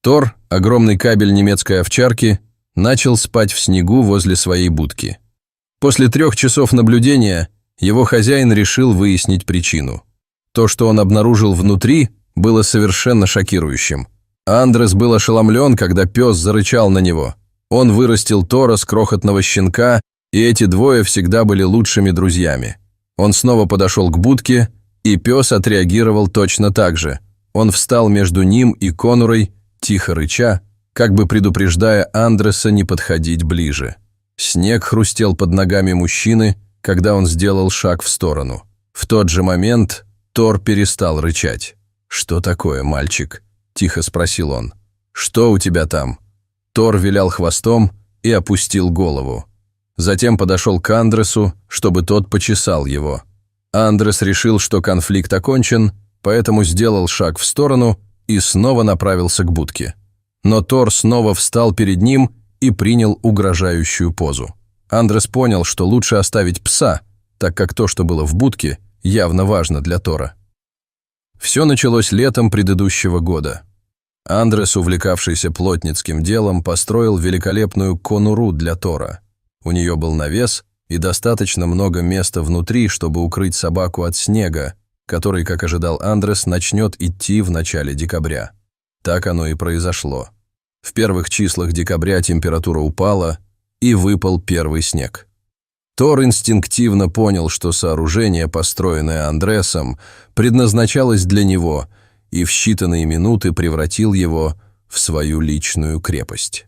Тор, огромный кабель немецкой овчарки, начал спать в снегу возле своей будки. После 3 часов наблюдения его хозяин решил выяснить причину. То, что он обнаружил внутри, было совершенно шокирующим. Андрес был ошеломлен, когда пес зарычал на него. Он вырастил Тора с крохотного щенка, и эти двое всегда были лучшими друзьями. Он снова подошел к будке, и пес отреагировал точно так же. Он встал между ним и Конурой, тихо рыча, как бы предупреждая Андреса не подходить ближе. Снег хрустел под ногами мужчины, когда он сделал шаг в сторону. В тот же момент Тор перестал рычать. «Что такое, мальчик?» – тихо спросил он. «Что у тебя там?» Тор вилял хвостом и опустил голову. Затем подошел к Андресу, чтобы тот почесал его. Андрес решил, что конфликт окончен, поэтому сделал шаг в сторону и снова направился к будке. Но Тор снова встал перед ним и принял угрожающую позу. Андрес понял, что лучше оставить пса, так как то, что было в будке, явно важно для Тора. Все началось летом предыдущего года. Андрес, увлекавшийся плотницким делом, построил великолепную конуру для Тора. У нее был навес и достаточно много места внутри, чтобы укрыть собаку от снега, который, как ожидал Андрес, начнет идти в начале декабря. Так оно и произошло. В первых числах декабря температура упала, и выпал первый снег. Тор инстинктивно понял, что сооружение, построенное Андресом, предназначалось для него, и в считанные минуты превратил его в свою личную крепость.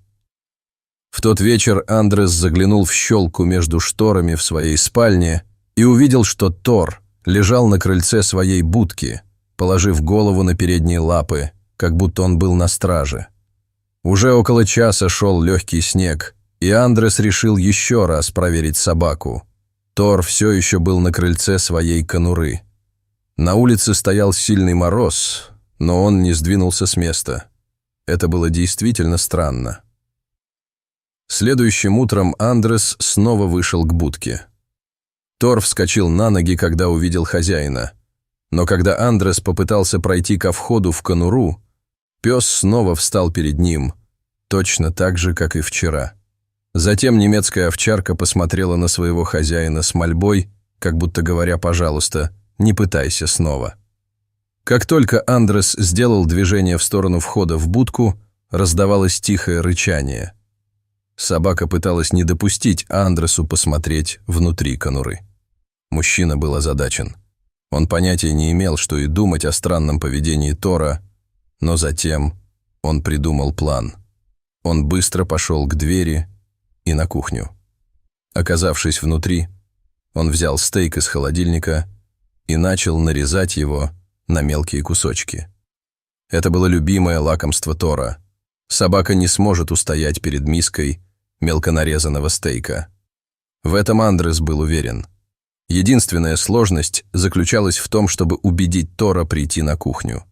В тот вечер Андрес заглянул в щелку между шторами в своей спальне и увидел, что Тор лежал на крыльце своей будки, положив голову на передние лапы, как будто он был на страже. Уже около часа шел легкий снег, и Андрес решил еще раз проверить собаку. Тор все еще был на крыльце своей конуры. На улице стоял сильный мороз, но он не сдвинулся с места. Это было действительно странно. Следующим утром Андрес снова вышел к будке. Тор вскочил на ноги, когда увидел хозяина. Но когда Андрес попытался пройти ко входу в конуру, пес снова встал перед ним, точно так же, как и вчера. Затем немецкая овчарка посмотрела на своего хозяина с мольбой, как будто говоря: «Пожалуйста, не пытайся снова». Как только Андрес сделал движение в сторону входа в будку, раздавалось тихое рычание. Собака пыталась не допустить Андресу посмотреть внутри конуры. Мужчина был озадачен. Он понятия не имел, что и думать о странном поведении Тора, но затем он придумал план. Он быстро пошел к двери и на кухню. Оказавшись внутри, он взял стейк из холодильника и начал нарезать его на мелкие кусочки. Это было любимое лакомство Тора. Собака не сможет устоять перед миской мелко нарезанного стейка. В этом Андрес был уверен. Единственная сложность заключалась в том, чтобы убедить Тора прийти на кухню.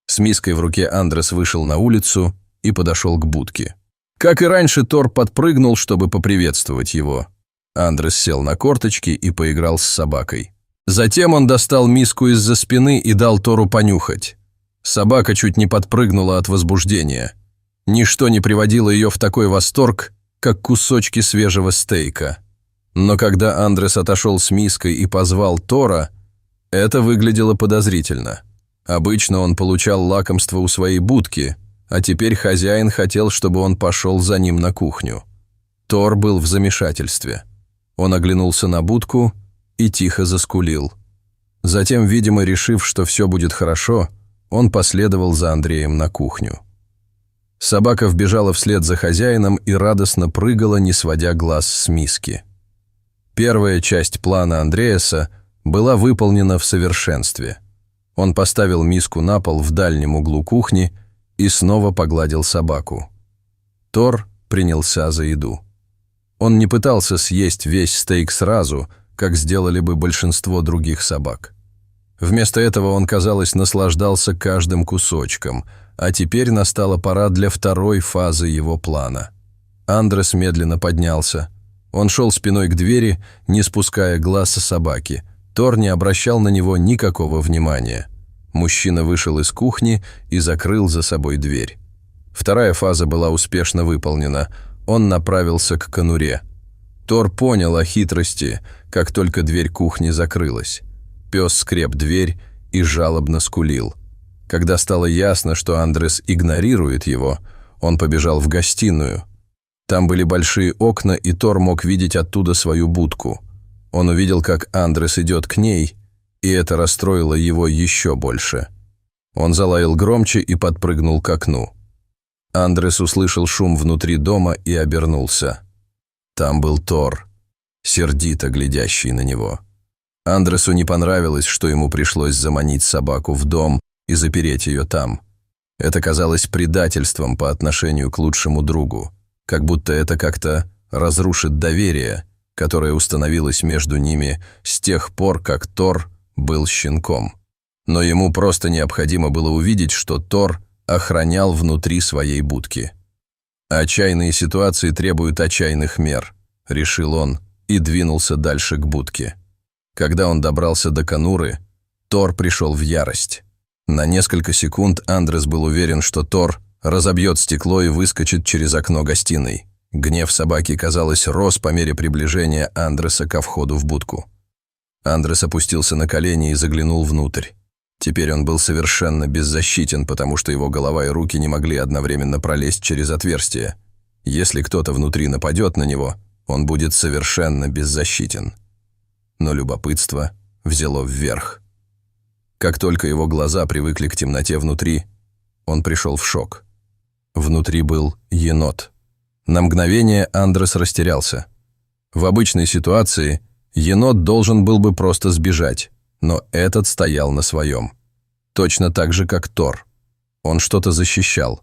С миской в руке Андрес вышел на улицу и подошел к будке. Как и раньше, Тор подпрыгнул, чтобы поприветствовать его. Андрес сел на корточки и поиграл с собакой. Затем он достал миску из-за спины и дал Тору понюхать. Собака чуть не подпрыгнула от возбуждения. Ничто не приводило ее в такой восторг, как кусочки свежего стейка. Но когда Андрес отошел с миской и позвал Тора, это выглядело подозрительно. Обычно он получал лакомство у своей будки, а теперь хозяин хотел, чтобы он пошел за ним на кухню. Тор был в замешательстве. Он оглянулся на будку и тихо заскулил. Затем, видимо, решив, что все будет хорошо, он последовал за Андреем на кухню. Собака вбежала вслед за хозяином и радостно прыгала, не сводя глаз с миски. Первая часть плана Андреаса была выполнена в совершенстве. Он поставил миску на пол в дальнем углу кухни и снова погладил собаку. Тор принялся за еду. Он не пытался съесть весь стейк сразу, как сделали бы большинство других собак. Вместо этого он, казалось, наслаждался каждым кусочком, а теперь настала пора для второй фазы его плана. Андрес медленно поднялся. Он шел спиной к двери, не спуская глаз со собаки. Тор не обращал на него никакого внимания. Мужчина вышел из кухни и закрыл за собой дверь. Вторая фаза была успешно выполнена. Он направился к конуре. Тор понял о хитрости, как только дверь кухни закрылась. Пес скреб дверь и жалобно скулил. Когда стало ясно, что Андрес игнорирует его, он побежал в гостиную. Там были большие окна, и Тор мог видеть оттуда свою будку. Он увидел, как Андрес идет к ней, и это расстроило его еще больше. Он залаял громче и подпрыгнул к окну. Андрес услышал шум внутри дома и обернулся. Там был Тор, сердито глядящий на него. Андресу не понравилось, что ему пришлось заманить собаку в дом и запереть ее там. Это казалось предательством по отношению к лучшему другу, как будто это как-то разрушит доверие, которое установилось между ними с тех пор, как Тор был щенком. Но ему просто необходимо было увидеть, что Тор охранял внутри своей будки. «Отчаянные ситуации требуют отчаянных мер», — решил он и двинулся дальше к будке. Когда он добрался до конуры, Тор пришел в ярость. На несколько секунд Андрес был уверен, что Тор разобьет стекло и выскочит через окно гостиной. Гнев собаки, казалось, рос по мере приближения Андреса ко входу в будку. Андрес опустился на колени и заглянул внутрь. Теперь он был совершенно беззащитен, потому что его голова и руки не могли одновременно пролезть через отверстие. Если кто-то внутри нападет на него, он будет совершенно беззащитен. Но любопытство взяло вверх. Как только его глаза привыкли к темноте внутри, он пришел в шок. Внутри был енот. На мгновение Андрес растерялся. В обычной ситуации енот должен был бы просто сбежать, но этот стоял на своем. Точно так же, как Тор. Он что-то защищал.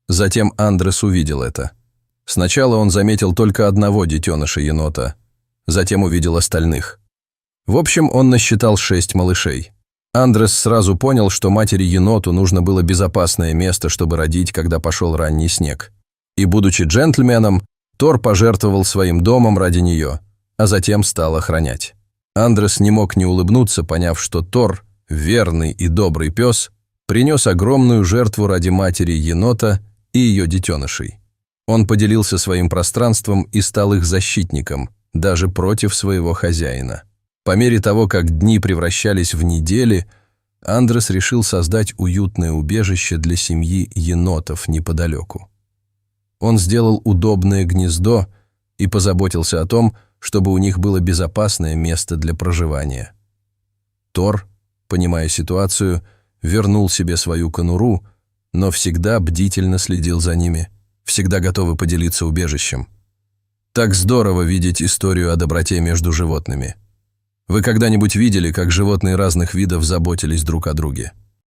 Затем Андрес увидел это. Сначала он заметил только одного детеныша енота, затем увидел остальных. В общем, он насчитал 6 малышей. Андрес сразу понял, что матери-еноту нужно было безопасное место, чтобы родить, когда пошел ранний снег. И, будучи джентльменом, Тор пожертвовал своим домом ради нее, а затем стал охранять. Андрес не мог не улыбнуться, поняв, что Тор, верный и добрый пес, принес огромную жертву ради матери-енота и ее детенышей. Он поделился своим пространством и стал их защитником, даже против своего хозяина. По мере того, как дни превращались в недели, Андрес решил создать уютное убежище для семьи енотов неподалеку. Он сделал удобное гнездо и позаботился о том, чтобы у них было безопасное место для проживания. Тор, понимая ситуацию, вернул себе свою конуру, но всегда бдительно следил за ними, всегда готовый поделиться убежищем. Так здорово видеть историю о доброте между животными. Вы когда-нибудь видели, как животные разных видов заботились друг о друге?